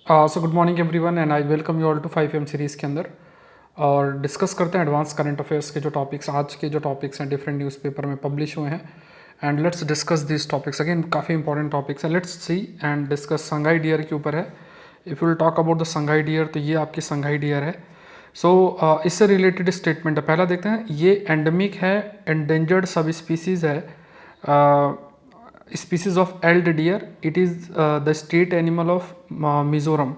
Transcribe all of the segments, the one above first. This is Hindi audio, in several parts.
So good morning everyone and I welcome you all to 5 series के अंदर। और डिस्कस करते हैं एडवांस करंट अफेयर्स के जो टॉपिक्स आज के जो टॉपिक्स हैं डिफरेंट न्यूज़पेपर में पब्लिश हुए हैं। And let's discuss this topics again, काफ़ी इंपॉर्टेंट टॉपिक्स हैं। Let's see and discuss Sangai deer के ऊपर है। If will talk about the Sangai deer, तो ये आपकी संगाई डियर है। सो इससे रिलेटेड स्टेटमेंट है, पहला देखते हैं। ये एंडेमिक है, एंडेंजर्ड सब स्पीसीज़ है, species of eld deer. It is the state animal of Mizoram.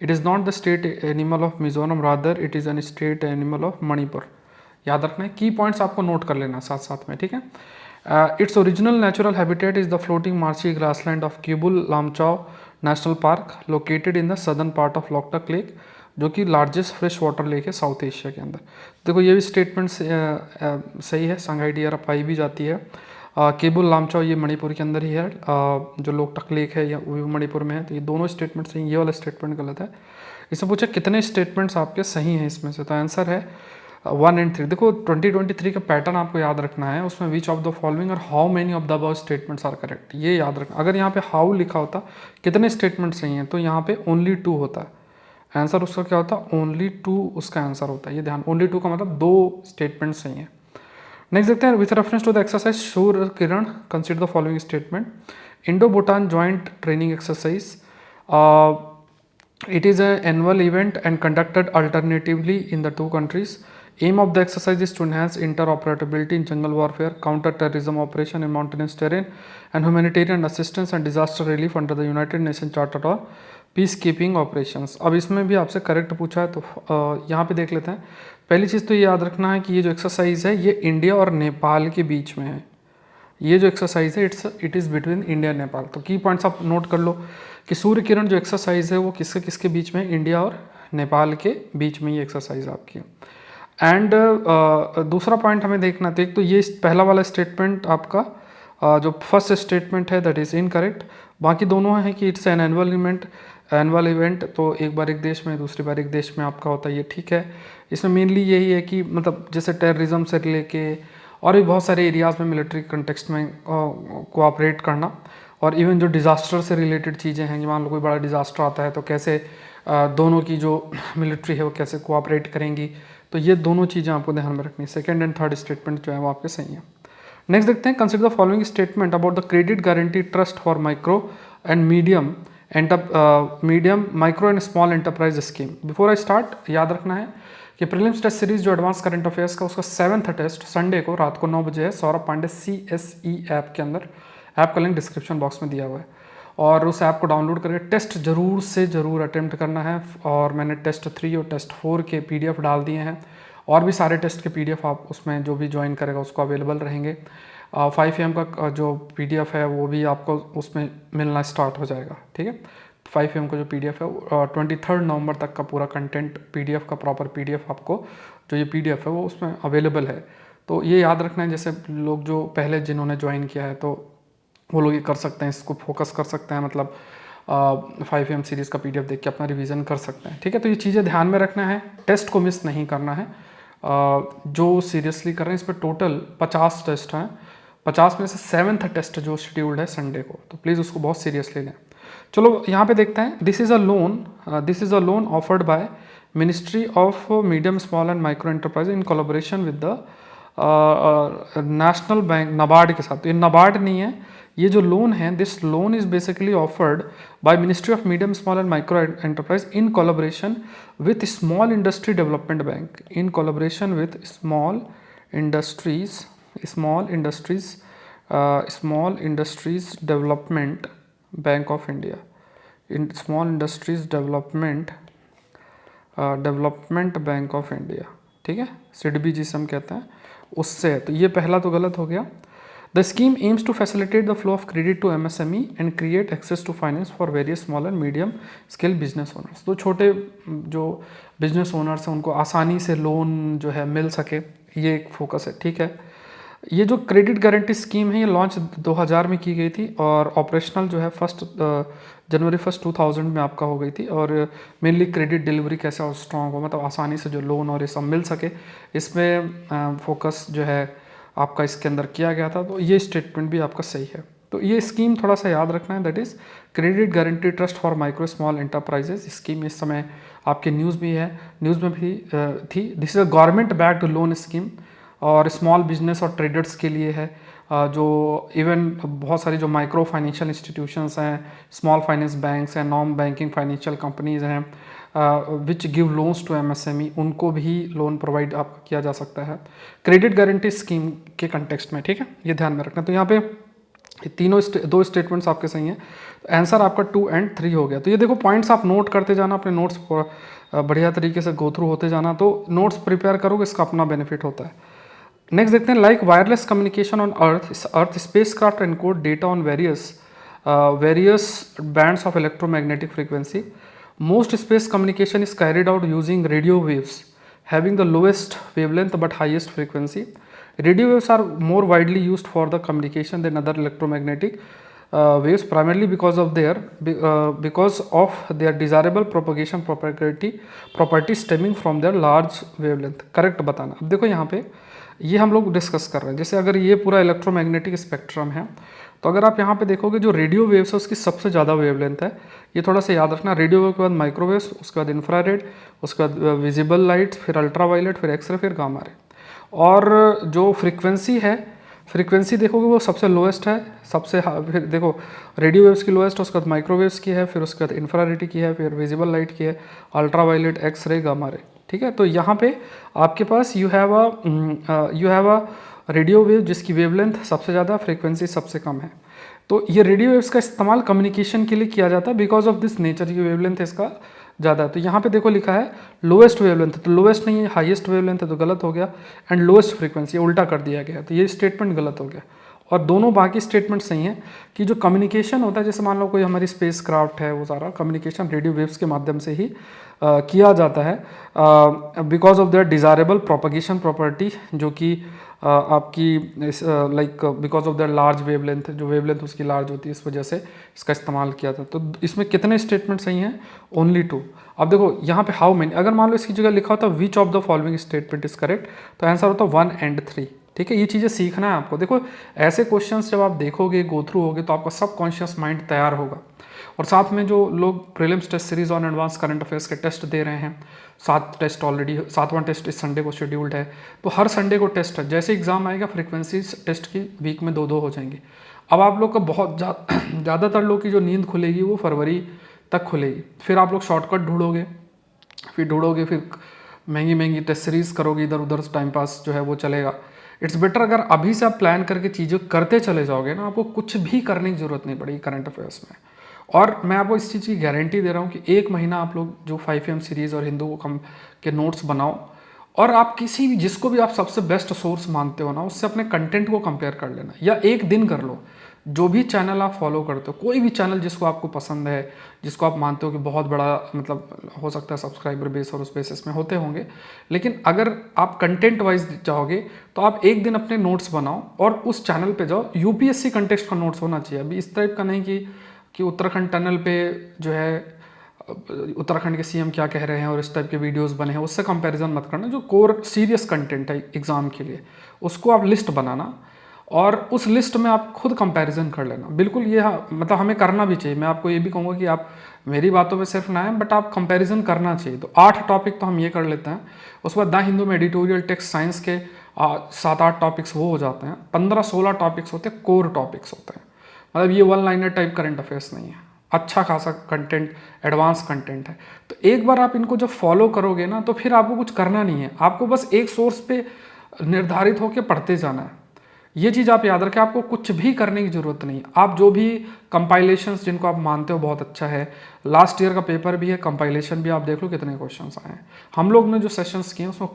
It is not the state animal of Mizoram, rather it is an state animal of Manipur. याद रखना है, की पॉइंट्स आपको नोट कर लेना साथ साथ में, ठीक है। Its original natural habitat is the floating marshy grassland of Keibul Lamjao national park located in the southern part of Loktak lake, जो कि लार्जेस्ट फ्रेश वाटर लेक है साउथ एशिया के अंदर। देखो ये भी स्टेटमेंट सही है, संगाई डियर पाई भी जाती है। केबुल लामचाओ ये मणिपुर के अंदर ही है, जो लोकटक लेक है या वो भी मणिपुर में है। तो ये दोनों स्टेटमेंट सही, ये वाला स्टेटमेंट गलत है। इसमें पूछा कितने स्टेटमेंट्स आपके सही हैं इसमें से, तो आंसर है 1 and 3। देखो 2023 का पैटर्न आपको याद रखना है, उसमें विच ऑफ द फॉलोइंग और how many of the above statements are correct, ये याद रखना। अगर यहाँ पे हाउ लिखा होता कितने स्टेटमेंट सही हैं, तो यहाँ पे ओनली 2 होता है आंसर। उसका क्या होता है, ओनली 2 उसका आंसर होता है। ये ध्यान, ओनली 2 का मतलब 2 स्टेटमेंट सही हैं। नेक्स्ट देखते हैं, with reference to the exercise Surya Kiran consider the following statement. Indo Bhutan joint training exercise, it is an annual event and conducted alternatively in the two countries. Aim of the exercise is to enhance interoperability in jungle warfare, counter-terrorism operation in mountainous terrain, and humanitarian assistance and disaster relief under the United Nations Charter on Peacekeeping Operations. अब इसमें भी आपसे करेक्ट पूछा है, तो यहाँ पे देख लेते हैं। पहली चीज़ तो ये याद रखना है कि ये जो एक्सरसाइज है ये इंडिया और नेपाल के बीच में है। ये जो एक्सरसाइज है it is between India and Nepal. तो की पॉइंट्स आप नोट कर लो कि सूर्य किरण जो एक्सरसाइज है वो किसके किसके बीच में, इंडिया और नेपाल के बीच में ये एक्सरसाइज आपकी है। एंड दूसरा पॉइंट हमें देखना था, तो ये पहला वाला स्टेटमेंट आपका जो फर्स्ट स्टेटमेंट है दैट इज़ इनकरेक्ट। बाकी दोनों हैं कि इट्स एन एनुअल इवेंट, तो एक बार एक देश में दूसरी बार एक देश में आपका होता है, ये ठीक है। इसमें मेनली यही है कि मतलब जैसे टेररिज्म से लेके और भी बहुत सारे एरियाज़ में मिलिट्री कंटेक्स्ट में कोऑपरेट करना, और इवन जो डिज़ास्टर से रिलेटेड चीज़ें हैं कि मान लो कोई बड़ा डिज़ास्टर आता है तो कैसे दोनों की जो मिलिट्री है वो कैसे कोऑपरेट करेंगी, तो ये दोनों चीज़ें आपको ध्यान में रखनी है। सेकंड एंड थर्ड स्टेटमेंट जो है वो आपके सही है। नेक्स्ट देखते हैं, consider the following statement about the credit guarantee trust for micro and medium micro and small enterprise scheme. Before I start, याद रखना है कि प्रीलिम्स टेस्ट सीरीज जो एडवांस करंट अफेयर्स का उसका 7th टेस्ट संडे को रात को 9 बजे है, सौरभ पांडे CSE ऐप के अंदर। ऐप का लिंक डिस्क्रिप्शन बॉक्स में दिया हुआ है, और उस ऐप को डाउनलोड करके टेस्ट जरूर से ज़रूर अटेम्प्ट करना है। और मैंने टेस्ट 3 और टेस्ट 4 के PDF डाल दिए हैं, और भी सारे टेस्ट के PDF आप उसमें जो भी ज्वाइन करेगा उसको अवेलेबल रहेंगे। 5 AM का जो PDF है वो भी आपको उसमें मिलना स्टार्ट हो जाएगा, ठीक है। 5 AM का जो PDF है 23 नवंबर तक का पूरा कंटेंट PDF का प्रॉपर PDF आपको जो ये PDF है वो उसमें अवेलेबल है। तो ये याद रखना है, जैसे लोग जो पहले जिन्होंने ज्वाइन किया है तो वो लोग ये कर सकते हैं, इसको फोकस कर सकते हैं, मतलब 5 AM सीरीज़ का PDF देख के अपना रिवीजन कर सकते हैं, ठीक है। तो ये चीज़ें ध्यान में रखना है, टेस्ट को मिस नहीं करना है। जो सीरियसली कर रहे हैं, इस पर टोटल 50 टेस्ट हैं, 50 में से 7th टेस्ट जो शेड्यूल्ड है संडे को, तो प्लीज़ उसको बहुत सीरियसली लें। चलो यहाँ पे देखते हैं, this is a loan offered by ministry of medium small and micro enterprise in collaboration with the national bank, NABARD के साथ। तो ये नाबार्ड नहीं है, ये जो लोन है, this loan is basically offered by ministry of medium small and micro enterprise in collaboration with small industry development bank, in collaboration with small industries development bank of India, in small industries development bank of India, ठीक है, सिडबी जिसे हम कहते हैं, उससे है। तो ये पहला तो गलत हो गया। The scheme aims to facilitate the flow of credit to MSME and create access to finance for various small and medium scale business owners. तो छोटे जो बिजनेस ओनर्स हैं उनको आसानी से लोन जो है मिल सके, ये एक फोकस है, ठीक है। ये जो क्रेडिट गारंटी स्कीम है ये लॉन्च 2000 में की गई थी, और ऑपरेशनल जो है जनवरी 1 2000 में आपका हो गई थी। और मेनली क्रेडिट डिलीवरी कैसे और स्ट्रॉन्ग हो, मतलब आसानी से जो लोन और ये सब मिल सके, इसमें फोकस जो है आपका इसके अंदर किया गया था। तो ये स्टेटमेंट भी आपका सही है। तो ये स्कीम थोड़ा सा याद रखना है, that is credit guarantee trust for micro small enterprises. Scheme इस समय आपके न्यूज़ में है, न्यूज़ में भी थी। This is a government backed loan scheme और स्मॉल बिजनेस और ट्रेडर्स के लिए है, जो इवन बहुत सारी जो माइक्रो फाइनेंशियल इंस्टीट्यूशंस हैं, स्मॉल फाइनेंस बैंक्स हैं, नॉन बैंकिंग फाइनेंशियल कंपनीज हैं which give loans to MSME, उनको भी लोन प्रोवाइड आपको किया जा सकता है क्रेडिट गारंटी स्कीम के कंटेक्स्ट में। ठीक है, ये ध्यान में रखना। तो यहाँ पे तीनों दो स्टेटमेंट्स आपके सही हैं, तो आंसर आपका 2 और 3 हो गया। तो ये देखो पॉइंट्स आप नोट करते जाना, अपने नोट्स बढ़िया तरीके से गो थ्रू होते जाना, तो नोट्स प्रिपेयर करोगे इसका अपना बेनिफिट होता है। नेक्स्ट देखते हैं, like wireless communication on earth space craft encode data on various bands of electromagnetic frequency. Most space communication is carried out using radio waves having the lowest wavelength but highest frequency. Radio waves are more widely used for the communication than other electromagnetic waves, primarily because of their desirable propagation property stemming from their large wavelength. Correct बताना। अब देखो यहाँ पे ये हम लोग डिस्कस कर रहे हैं, जैसे अगर ये पूरा इलेक्ट्रोमैग्नेटिक स्पेक्ट्रम है, तो अगर आप यहाँ पे देखोगे जो रेडियो वेव्स है उसकी सबसे ज़्यादा वेवलेंथ है। ये थोड़ा सा याद रखना, रेडियो वेव के बाद माइक्रोवेव्स, उसके बाद इंफ्रारेड, उसके बाद विजिबल लाइट, फिर अल्ट्रावायलेट, फिर एक्सरे, फिर गामा रे। और जो फ्रीक्वेंसी है, फ्रीक्वेंसी देखोगे वो सबसे लोएस्ट है, फिर देखो रेडियो वेव्स की लोएस्ट, उसके बाद माइक्रोवेव्स की है, फिर उसके बाद इंफ्रारेड की है, फिर विजिबल लाइट की है, अल्ट्रावायलेट, एक्सरे, गामा रे। ठीक है, तो यहाँ पे आपके पास you have a radio wave जिसकी वेवलेंथ सबसे ज़्यादा, फ्रीक्वेंसी सबसे कम है। तो ये रेडियो वेव्स का इस्तेमाल कम्युनिकेशन के लिए किया जाता है बिकॉज ऑफ दिस नेचर, की वेवलेंथ इसका ज़्यादा है। तो यहाँ पे देखो लिखा है लोएस्ट वेवलेंथ, तो लोएस्ट नहीं है, हाईएस्ट वेवलेंथ है, तो गलत हो गया। एंड लोएस्ट फ्रीक्वेंसी उल्टा कर दिया गया, तो ये स्टेटमेंट गलत हो गया। और दोनों बाकी स्टेटमेंट सही हैं कि जो कम्युनिकेशन होता है, जैसे मान लो कोई हमारी स्पेस क्राफ्ट है, वो सारा कम्युनिकेशन रेडियो वेव्स के माध्यम से ही किया जाता है because of their desirable propagation property, जो कि आपकी like because of their large wavelength, जो वेवलेंथ उसकी लार्ज होती है, इस वजह से इसका इस्तेमाल किया था। तो इसमें कितने स्टेटमेंट सही हैं? ओनली 2। अब देखो यहाँ पे हाउ मेनी, अगर मान लो इसकी जगह लिखा होता विच of the following statement is correct, तो आंसर होता 1 और 3। ठीक है, ये चीज़ें सीखना है आपको। देखो ऐसे क्वेश्चंस जब आप देखोगे, गो थ्रू होगे, तो आपका सबकॉन्शियस माइंड तैयार होगा। और साथ में जो लोग prelims test series on advance current affairs के टेस्ट दे रहे हैं, 7 टेस्ट ऑलरेडी, 7वां टेस्ट इस संडे को शेड्यूल्ड है, तो हर संडे को टेस्ट है। जैसे एग्जाम आएगा फ्रीक्वेंसी टेस्ट की वीक में 2-2 हो जाएंगी। अब आप लोग का बहुत ज़्यादातर लोग की जो नींद खुलेगी वो फरवरी तक खुलेगी। फिर आप लोग शॉर्टकट ढूंढोगे, फिर महंगी महंगी टेस्ट सीरीज करोगे, इधर उधर टाइम पास जो है वो चलेगा। इट्स बेटर अगर अभी से आप प्लान करके चीज़ें करते चले जाओगे ना, आपको कुछ भी करने की जरूरत नहीं पड़ेगी करंट अफेयर्स में। और मैं आपको इस चीज़ की गारंटी दे रहा हूँ कि 1 महीना आप लोग जो 5am सीरीज़ और हिंदू कम के नोट्स बनाओ, और आप किसी भी, जिसको भी आप सबसे बेस्ट सोर्स मानते हो ना, उससे अपने कंटेंट को कंपेयर कर लेना, या एक दिन कर लो। जो भी चैनल आप फॉलो करते हो, कोई भी चैनल जिसको आपको पसंद है, जिसको आप मानते हो कि बहुत बड़ा मतलब हो सकता है सब्सक्राइबर बेस, और उस बेसिस में होते होंगे, लेकिन अगर आप कंटेंट वाइज जाओगे तो आप एक दिन अपने नोट्स बनाओ और उस चैनल पे जाओ। यूपीएससी कंटेक्स्ट का नोट्स होना चाहिए। अभी इस टाइप का नहीं कि उत्तराखंड टनल पे जो है उत्तराखंड के सीएम क्या कह रहे हैं और इस टाइप के वीडियोस बने हैं, उससे कंपैरिजन मत करना। जो कोर सीरियस कंटेंट है एग्ज़ाम के लिए, उसको आप लिस्ट बनाना और उस लिस्ट में आप खुद कंपैरिजन कर लेना। बिल्कुल ये मतलब हमें करना भी चाहिए। मैं आपको ये भी कहूँगा कि आप मेरी बातों पे सिर्फ ना आए, बट आप कंपैरिजन करना चाहिए। तो 8 टॉपिक तो हम ये कर लेते हैं। उसके बाद द हिंदू में एडिटोरियल टेक्स्ट साइंस के 7-8 टॉपिक्स वो हो जाते हैं। 15-16 टॉपिक्स होते हैं, कोर टॉपिक्स होते हैं। मतलब ये 1 लाइनर टाइप करंट अफेयर्स नहीं है, अच्छा खासा कंटेंट, एडवांस कंटेंट है। तो एक बार आप इनको जब फॉलो करोगे ना, तो फिर आपको कुछ करना नहीं है, आपको बस एक सोर्स पे निर्धारित होकर पढ़ते जाना है। ये चीज़ आप याद रखें, आपको कुछ भी करने की ज़रूरत नहीं। आप जो भी कंपाइलेशंस जिनको आप मानते हो बहुत अच्छा है, लास्ट ईयर का पेपर भी है, कंपाइलेशन भी आप देख लो कितने क्वेश्चंस आए हैं। हम लोग ने जो सेशंस किए हैं उसमें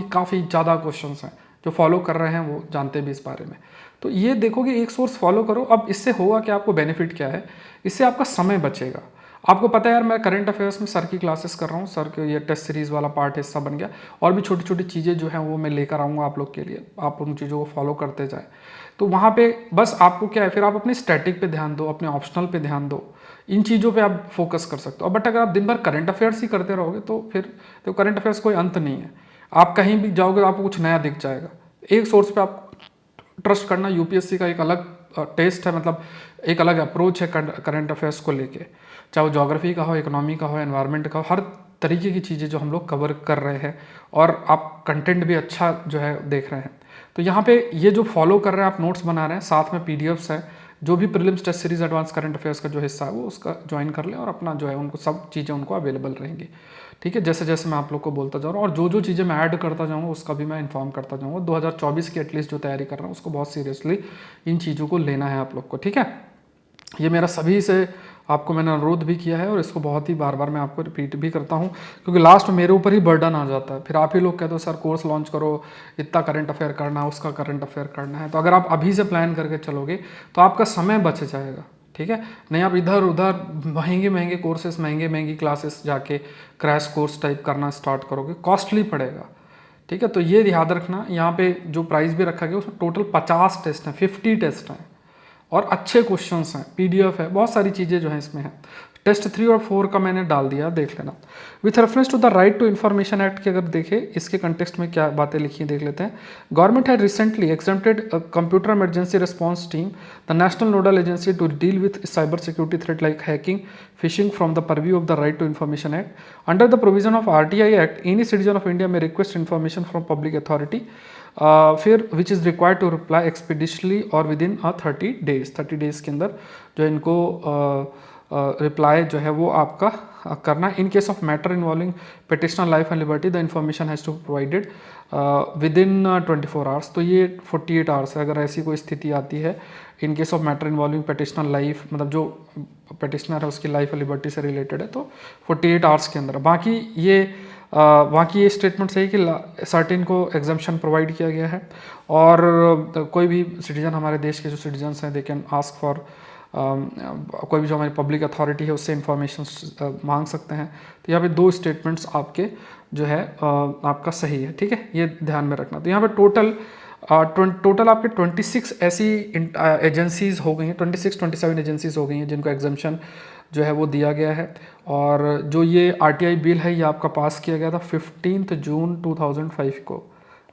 काफ़ी ज़्यादा क्वेश्चंस हैं। जो फॉलो कर रहे हैं वो जानते भी इस बारे में। तो ये देखोगे, एक सोर्स फॉलो करो। अब इससे होगा कि आपको बेनिफिट क्या है, इससे आपका समय बचेगा। आपको पता है यार, मैं करंट अफेयर्स में सर की क्लासेस कर रहा हूँ, सर के ये टेस्ट सीरीज़ वाला पार्ट हिस्सा बन गया, और भी छोटी छोटी चीज़ें जो हैं वो मैं लेकर आऊँगा आप लोग के लिए। आप उन चीज़ों को फॉलो करते जाए, तो वहाँ पे बस आपको क्या है, फिर आप अपने स्टैटिक पे ध्यान दो, अपने ऑप्शनल पे ध्यान दो, इन चीज़ों पे आप फोकस कर सकते हो। बट अगर आप दिन भर करंट अफेयर्स ही करते रहोगे तो फिर तो करंट अफेयर्स कोई अंत नहीं है। आप कहीं भी जाओगे आपको कुछ नया दिख जाएगा। एक सोर्स पे आप ट्रस्ट करना। यूपीएससी का एक अलग टेस्ट है, मतलब एक अलग अप्रोच है करंट अफेयर्स को लेके, चाहे वो ज्योग्राफी का हो, इकोनॉमी का हो, एनवायरनमेंट का हो, हर तरीके की चीज़ें जो हम लोग कवर कर रहे हैं और आप कंटेंट भी अच्छा जो है देख रहे हैं। तो यहाँ पे ये जो फॉलो कर रहे हैं, आप नोट्स बना रहे हैं, साथ में पीडीएफ्स है, जो भी prelims test series advance current affairs का जो हिस्सा है वो उसका ज्वाइन कर लें और अपना जो है उनको सब चीज़ें उनको अवेलेबल रहेंगी। ठीक है, जैसे जैसे मैं आप लोग को बोलता जा रहा हूँ और जो जो चीज़ें मैं ऐड करता जाऊँगा उसका भी मैं इन्फॉर्म करता जाऊँगा। 2024 की एटलीस्ट जो तैयारी कर रहा हूँ उसको बहुत सीरियसली इन चीज़ों को लेना है आप लोग को। ठीक है, ये मेरा सभी से आपको मैंने अनुरोध भी किया है और इसको बहुत ही बार बार मैं आपको रिपीट भी करता हूँ, क्योंकि लास्ट में मेरे ऊपर ही बर्डन आ जाता है। फिर आप ही लोग कहते हो सर कोर्स लॉन्च करो, इतना करंट अफेयर करना है, उसका करंट अफेयर करना है। तो अगर आप अभी से प्लान करके चलोगे तो आपका समय बच जाएगा। ठीक है, नहीं आप इधर उधर महंगे महंगे कोर्सेस, महंगी क्लासेस जाके क्रैश कोर्स टाइप करना स्टार्ट करोगे, कॉस्टली पड़ेगा। ठीक है, तो ये याद रखना, यहाँ पे जो प्राइस भी रखा गया उसमें टोटल 50 टेस्ट हैं, 50 टेस्ट हैं और अच्छे क्वेश्चंस हैं, पीडीएफ है, बहुत सारी चीज़ें जो हैं इसमें है। टेस्ट 3 और 4 का मैंने डाल दिया, देख लेना। With reference to the right to information act की अगर देखें, इसके कंटेक्स्ट में क्या बातें लिखी देख लेते हैं। Government had recently exempted computer emergency response team, the national nodal agency to deal with cyber security threat like hacking, phishing from the purview of the right to information act. Under the provision of RTI act, any citizen of India may request information from public authority फिर which is required to reply expeditiously और विद इन 30 डेज, 30 डेज़ के अंदर जो इनको रिप्लाई जो है वो आपका करना। In case of matter involving petitioner life and liberty the information has to provided within 24 hours. तो ये 48 आवर्स है अगर ऐसी कोई स्थिति आती है। इन case of matter involving petitioner life, मतलब जो पिटिशनर है उसकी लाइफ और लिबर्टी से रिलेटेड है, तो 48 आवर्स के अंदर। बाकी ये स्टेटमेंट सही कि सर्टेन को एग्जाम्पशन प्रोवाइड किया गया है और कोई भी सिटीजन, हमारे देश के जो सिटीजन्स हैं, दे कैन आस्क फॉर, कोई भी जो हमारी पब्लिक अथॉरिटी है उससे इंफॉर्मेशन मांग सकते हैं। तो यहाँ पे 2 स्टेटमेंट्स आपके जो है आपका सही है। ठीक है, ये ध्यान में रखना। तो यहाँ पे टोटल आपके 26 ऐसी एजेंसीज हो गई हैं, 27 एजेंसीज हो गई हैं जिनको एग्जाम्पशन जो है वो दिया गया है। और जो ये आरटीआई बिल है ये आपका पास किया गया था 15 जून 2005 को।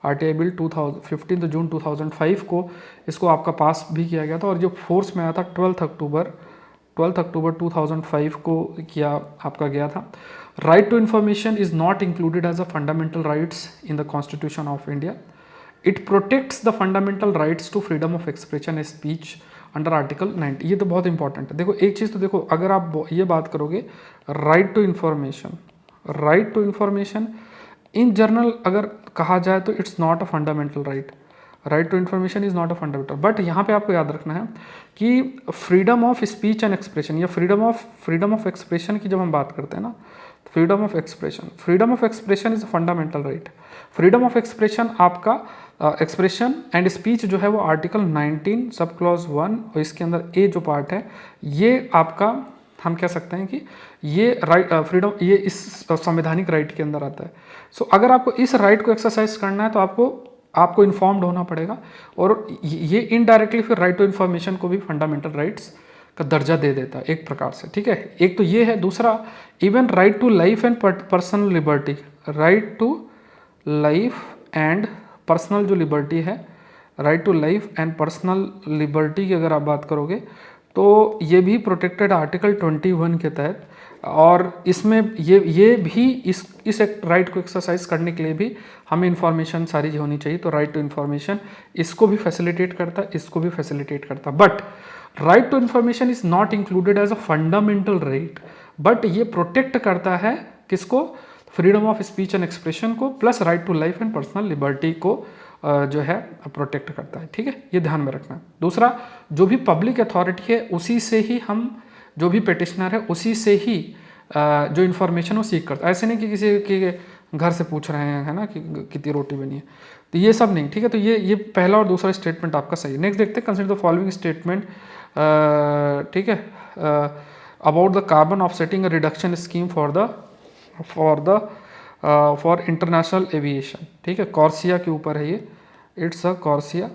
आरटीआई बिल 15 जून 2005 को इसको आपका पास भी किया गया था और जो फोर्स में आया था 12 अक्टूबर 2005 को किया आपका गया था। Right to information is not included as a fundamental rights in the constitution of India. It protects the fundamental rights to freedom of expression and speech under article 90। ये तो बहुत इंपॉर्टेंट है। देखो एक चीज़ तो देखो, अगर आप ये बात करोगे right to information in general अगर कहा जाए तो it's not a fundamental right. Right to information is not a fundamental, but यहाँ पे आपको याद रखना है कि freedom of speech and expression या फ्रीडम ऑफ एक्सप्रेशन की जब हम बात करते हैं ना, freedom of expression is a fundamental right. Freedom of expression आपका एक्सप्रेशन एंड स्पीच जो है वो आर्टिकल 19 सब क्लॉज 1 और इसके अंदर ए जो पार्ट है ये आपका, हम कह सकते हैं कि ये राइट फ्रीडम ये इस संवैधानिक राइट के अंदर आता है। सो अगर आपको इस राइट को एक्सरसाइज करना है तो आपको इन्फॉर्म्ड होना पड़ेगा और ये इनडायरेक्टली फिर राइट टू इन्फॉर्मेशन को भी फंडामेंटल राइट्स का दर्जा दे देता है एक प्रकार से। ठीक है, एक तो ये है। दूसरा, even right to life and personal liberty, right to life and personal जो लिबर्टी है, right to life and personal liberty की अगर आप बात करोगे तो ये भी प्रोटेक्टेड आर्टिकल 21 के तहत। और इसमें ये भी इस एक राइट को एक्सरसाइज करने के लिए भी हमें इन्फॉर्मेशन सारी होनी चाहिए। तो राइट टू इन्फॉर्मेशन इसको भी फैसिलिटेट करता है, इसको भी फैसिलिटेट करता है। But right to information is not included as a fundamental right, but ये प्रोटेक्ट करता है किसको? Freedom of speech and expression को, plus right to life and personal liberty को जो है प्रोटेक्ट करता है। ठीक है, ये ध्यान में रखना है। दूसरा, जो भी पब्लिक अथॉरिटी है उसी से ही हम, जो भी पिटिशनर है उसी से ही जो इन्फॉर्मेशन वो सीख करता है। ऐसे नहीं कि किसी के घर से पूछ रहे हैं, है ना, कि कितनी रोटी बनी है, तो ये सब नहीं। ठीक है, तो ये पहला और दूसरा स्टेटमेंट आपका सही है। नेक्स्ट देखते हैं, कंसिडर द फॉलोइंग स्टेटमेंट। ठीक है, about the carbon offsetting reduction scheme for international aviation. ठीक है, कॉर्सिया के ऊपर है ये, it's a CORSIA.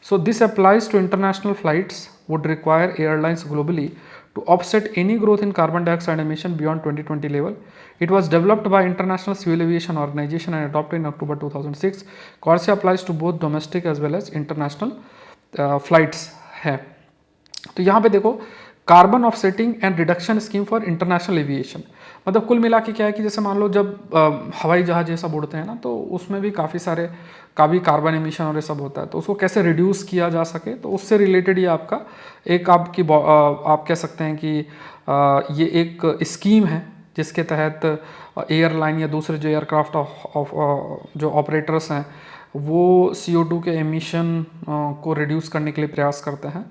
So this applies to international flights would require airlines globally to offset any growth in carbon dioxide emission beyond 2020 level. It was developed by International Civil Aviation Organization and adopted in October 2006. CORSIA applies to both domestic as well as international flights है। तो यहाँ पे देखो carbon offsetting and reduction scheme for international aviation, मतलब कुल मिला के क्या है कि जैसे मान लो जब हवाई जहाज ये सब उड़ते हैं ना, तो उसमें भी काफ़ी कार्बन एमिशन और ये सब होता है, तो उसको कैसे रिड्यूस किया जा सके, तो उससे रिलेटेड ये आपका एक आप कह सकते हैं कि ये एक स्कीम है जिसके तहत एयरलाइन या दूसरे जो एयरक्राफ्ट जो ऑपरेटर्स हैं वो CO2 के एमिशन को रिड्यूस करने के लिए प्रयास करते हैं।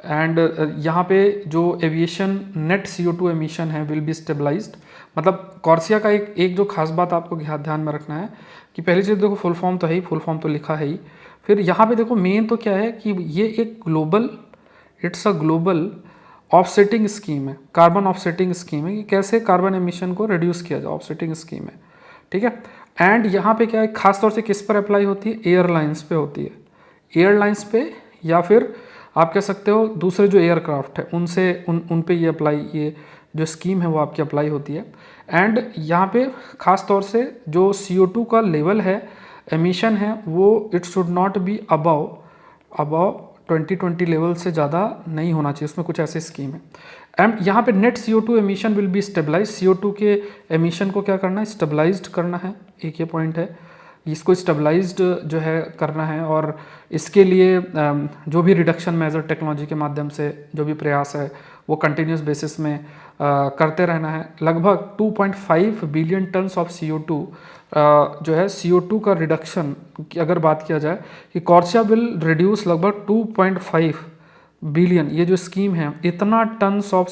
एंड यहाँ पे जो एविएशन नेट CO2 एमिशन है विल बी स्टेबलाइज्ड, मतलब कॉर्सिया का एक जो खास बात आपको ध्यान में रखना है कि पहली चीज़ देखो फुल फॉर्म तो है ही, फुल फॉर्म तो लिखा है ही, फिर यहाँ पे देखो मेन तो क्या है कि ये एक it's a global offsetting scheme है, कार्बन ऑफसेटिंग स्कीम है कि कैसे कार्बन एमिशन को रिड्यूस किया जाए, ऑफसेटिंग स्कीम है, ठीक है। एंड यहाँ पे क्या है खास तौर से किस पर अप्लाई होती है, एयरलाइंस पे होती है, एयरलाइंस पे या फिर आप कह सकते हो दूसरे जो एयरक्राफ्ट है उन पे ये जो स्कीम है वो आपकी अप्लाई होती है। एंड यहाँ पे खास तौर से जो CO2 का लेवल है, एमिशन है, वो it should not be above 2020 level से ज़्यादा नहीं होना चाहिए, उसमें कुछ ऐसी स्कीम है। एंड यहाँ पे net CO2 emission will be stabilize, CO2 के एमिशन को क्या करना है, स्टेबलाइज्ड करना है, एक ये पॉइंट है, इसको स्टेबलाइज्ड जो है करना है। और इसके लिए जो भी रिडक्शन मेजर टेक्नोलॉजी के माध्यम से जो भी प्रयास है वो कंटिन्यूस बेसिस में करते रहना है। लगभग 2.5 बिलियन टन्स ऑफ CO2 जो है CO2 का रिडक्शन की अगर बात किया जाए कि कॉर्सिया विल रिड्यूस लगभग 2.5 बिलियन, ये जो स्कीम है इतना टन्स ऑफ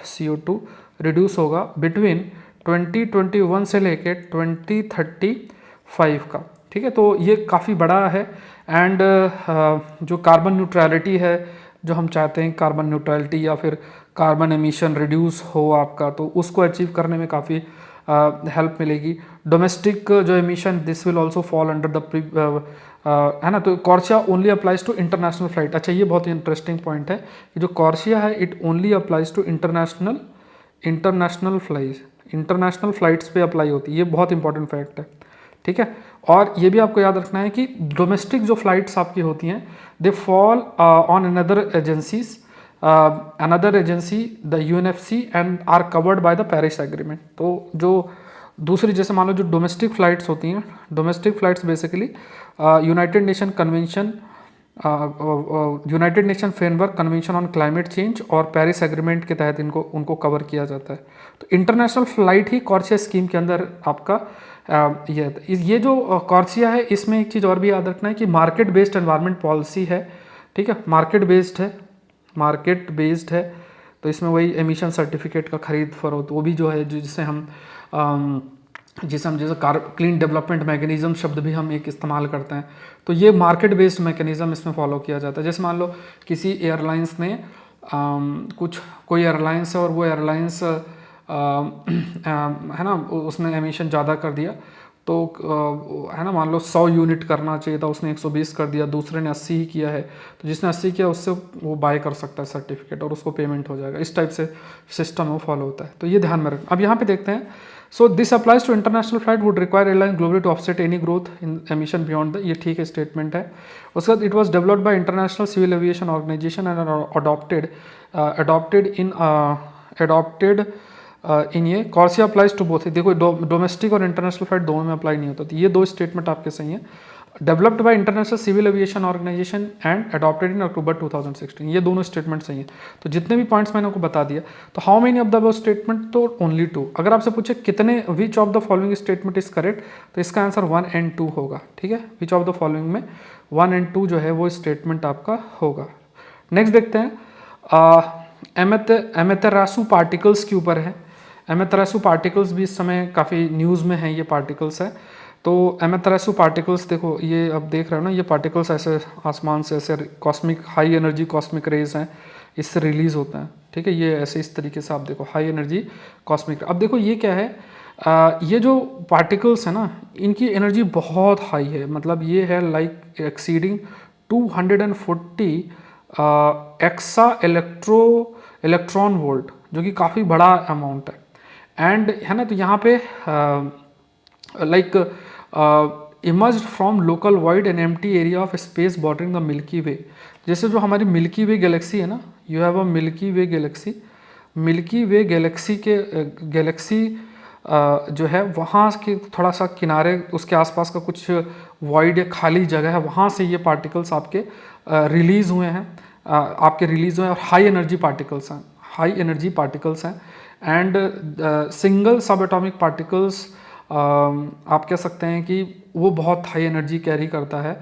CO2 रिड्यूस होगा बिटवीन 2021 से लेके 2035 का, ठीक है। तो ये काफ़ी बड़ा है। एंड जो कार्बन न्यूट्रलिटी है, जो हम चाहते हैं कार्बन न्यूट्रलिटी या फिर कार्बन एमिशन रिड्यूस हो आपका, तो उसको अचीव करने में काफ़ी हेल्प मिलेगी। डोमेस्टिक जो emission this will also fall under the है ना, तो CORSIA only applies to international flight. अच्छा ये बहुत ही इंटरेस्टिंग पॉइंट है कि जो कॉर्सिया है it only applies to international flights पे अप्लाई होती है, ये बहुत इंपॉर्टेंट फैक्ट है, ठीक है। और ये भी आपको याद रखना है कि डोमेस्टिक जो फ्लाइट्स आपकी होती हैं they fall on another agency the UNFC and are covered by the Paris agreement. तो जो दूसरी जैसे मान लो जो डोमेस्टिक फ़्लाइट्स होती हैं, domestic flights basically United nation framework convention on climate change और पेरिस एग्रीमेंट के तहत उनको कवर किया जाता है। तो इंटरनेशनल फ़्लाइट ही कॉर्सिया स्कीम के अंदर आपका ये जो कॉर्सिया है इसमें एक चीज़ और भी याद रखना है कि मार्केट बेस्ड एनवायरनमेंट पॉलिसी है, ठीक है, मार्केट बेस्ड है। तो इसमें वही एमिशन सर्टिफिकेट का खरीद फरोख्त वो भी जो है जिसे हम जैसे क्लीन डेवलपमेंट मैकेनिज्म शब्द भी हम एक इस्तेमाल करते हैं, तो ये मार्केट बेस्ड मैकेनिज्म इसमें फॉलो किया जाता है। जैसे मान लो किसी एयरलाइंस ने कोई एयरलाइंस है और वो एयरलाइंस है ना उसने एमिशन ज़्यादा कर दिया, तो है ना मान लो 100 यूनिट करना चाहिए था, उसने 120 कर दिया, दूसरे ने 80 ही किया है, तो जिसने 80 किया उससे वो बाय कर सकता है सर्टिफिकेट और उसको पेमेंट हो जाएगा। इस टाइप से सिस्टम वो फॉलो होता है, तो ये ध्यान में रखना। अब यहाँ पे देखते हैं, so this applies to international flight would require airline globally to offset any growth in emission beyond the, ये ठीक है स्टेटमेंट है। उसके बाद it was developed by international civil aviation organisation and adopted in ये कॉर्सिया अप्लाइज टू बोथ। देखो डोमेस्टिक और इंटरनेशनल फ्लाइट दोनों में अप्लाई नहीं होता, तो ये दो स्टेटमेंट आपके सही हैं। Developed by international civil aviation organisation and adopted in October 2016, ये दोनों स्टेटमेंट सही हैं। तो जितने भी पॉइंट्स मैंने आपको बता दिया, तो how many of the statement, तो ओनली 2। अगर आपसे पूछे कितने विच of the following statement is correct, तो इसका आंसर 1 and 2 होगा, ठीक है। विच ऑफ द फॉलोइंग में 1 and 2 जो है वो स्टेटमेंट आपका होगा। नेक्स्ट देखते हैं, एमेथेरासु पार्टिकल्स के ऊपर है। एमेथेरासु पार्टिकल्स भी इस समय काफ़ी न्यूज़ में हैं, ये पार्टिकल्स है। तो एमेथेरासु पार्टिकल्स देखो, ये अब देख रहे हो ना, ये पार्टिकल्स ऐसे आसमान से ऐसे cosmic high energy cosmic rays हैं, इससे रिलीज होते हैं, ठीक है। ये ऐसे इस तरीके से आप देखो हाई एनर्जी कॉस्मिक। अब देखो ये क्या है, ये जो पार्टिकल्स है ना इनकी एनर्जी बहुत हाई है, मतलब ये है like exceeding 240 exa electron volt, जो कि काफ़ी बड़ा अमाउंट है। एंड है ना, तो यहाँ पे like emerged from local wide and empty area of space bordering the Milky Way. जैसे जो हमारी मिल्की वे गैलेक्सी है ना, you have a Milky Way galaxy, Milky Way galaxy के गैलेक्सी जो है वहाँ के थोड़ा सा किनारे उसके आसपास का कुछ वाइड या खाली जगह है, वहाँ से ये पार्टिकल्स आपके रिलीज़ हुए हैं, आपके रिलीज़ हुए हैं, और हाई एनर्जी पार्टिकल्स हैं, हाई एनर्जी पार्टिकल्स हैं। एंड सिंगल सब एटॉमिक पार्टिकल्स आप कह सकते हैं कि वो बहुत हाई एनर्जी कैरी करता है।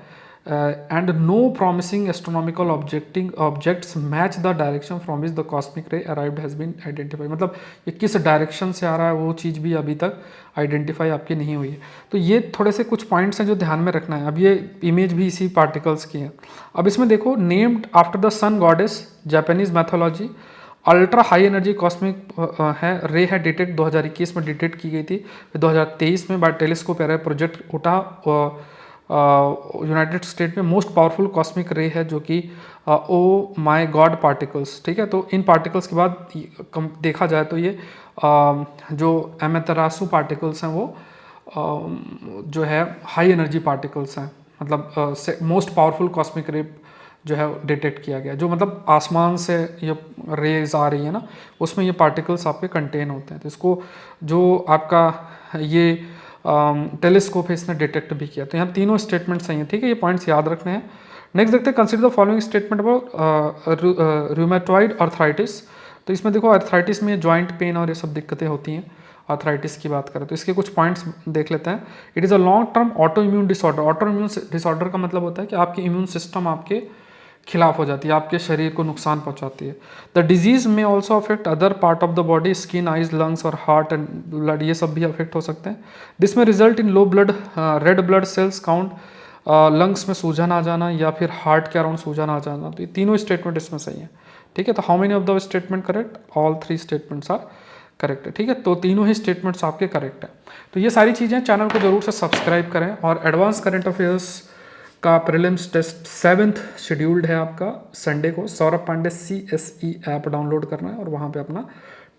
And no promising astronomical objects match the direction from which the cosmic ray arrived has been identify. मतलब ये किस डायरेक्शन से आ रहा है वो चीज़ भी अभी तक आइडेंटिफाई आपकी नहीं हुई है। तो ये थोड़े से कुछ पॉइंट्स हैं जो ध्यान में रखना है। अब ये इमेज भी इसी पार्टिकल्स की है। अब इसमें देखो, named after the sun goddess, Japanese mythology, ultra high energy cosmic है रे है, डिटेक्ट 2021 में डिटेक्ट की गई थी। फिर 2023 में बाय टेलीस्कोप एरे प्रोजेक्ट उठा यूनाइटेड स्टेट में मोस्ट पावरफुल कॉस्मिक रे है, जो कि ओ माय गॉड पार्टिकल्स। ठीक है, तो इन पार्टिकल्स के बाद देखा जाए तो ये जो एमेथेरासु पार्टिकल्स हैं वो जो है हाई एनर्जी पार्टिकल्स हैं, मतलब मोस्ट पावरफुल कॉस्मिक रे जो है डिटेक्ट किया गया। जो मतलब आसमान से ये रेज आ रही है ना, उसमें ये पार्टिकल्स आपके कंटेन होते हैं। तो इसको जो आपका ये टेलीस्कोप है इसने डिटेक्ट भी किया। तो यहाँ तीनों स्टेटमेंट सही हैं। ठीक है, ये पॉइंट्स याद रखने हैं। नेक्स्ट देखते हैं, consider the following statement about rheumatoid arthritis. तो इसमें देखो, आर्थराइटिस में जॉइंट पेन और ये सब दिक्कतें होती हैं। आर्थराइटिस की बात करें तो इसके कुछ पॉइंट्स देख लेते हैं। It is a long term auto immune disorder. Auto immune disorder का मतलब होता है कि आपकी इम्यून सिस्टम आपके खिलाफ हो जाती है, आपके शरीर को नुकसान पहुंचाती है। द डिजीज में also affect other part of the body, skin, eyes, lungs और हार्ट एंड ब्लड, ये सब भी अफेक्ट हो सकते हैं। दिस में result in low blood red blood cells count, lungs में सूजन आ जाना या फिर हार्ट के अराउंड सूजन आ जाना। तो ये तीनों स्टेटमेंट इसमें सही है। ठीक है, तो how many of the statement correct? All 3 statements are correct है। ठीक है, तो तीनों ही स्टेटमेंट्स आपके करेक्ट है। तो ये सारी चीज़ें, चैनल को जरूर से सब्सक्राइब करें। और एडवांस करंट अफेयर्स का प्रीलिम्स टेस्ट 7th शेड्यूल्ड है आपका संडे को। Saurabh Pandey CSE app download करना है और वहाँ पे अपना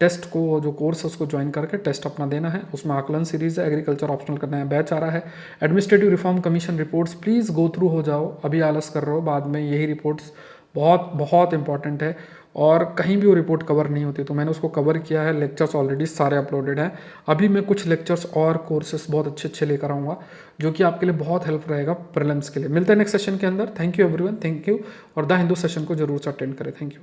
टेस्ट को, जो कोर्स है उसको ज्वाइन करके टेस्ट अपना देना है। उसमें आकलन सीरीज़ है, एग्रीकल्चर ऑप्शनल करना है, बैच आ रहा है। Administrative reform commission reports please go through हो जाओ, अभी आलस कर रहे हो, बाद में यही रिपोर्ट्स बहुत बहुत इंपॉर्टेंट है और कहीं भी वो रिपोर्ट कवर नहीं होती। तो मैंने उसको कवर किया है, लेक्चर्स ऑलरेडी सारे अपलोडेड हैं। अभी मैं कुछ लेक्चर्स और कोर्सेस बहुत अच्छे अच्छे लेकर आऊँगा, जो कि आपके लिए बहुत हेल्प रहेगा प्रीलिम्स के लिए। मिलते हैं नेक्स्ट सेशन के अंदर। Thank you everyone, thank you. और द हिंदू सेशन को जरूर से अटेंड करें। Thank you.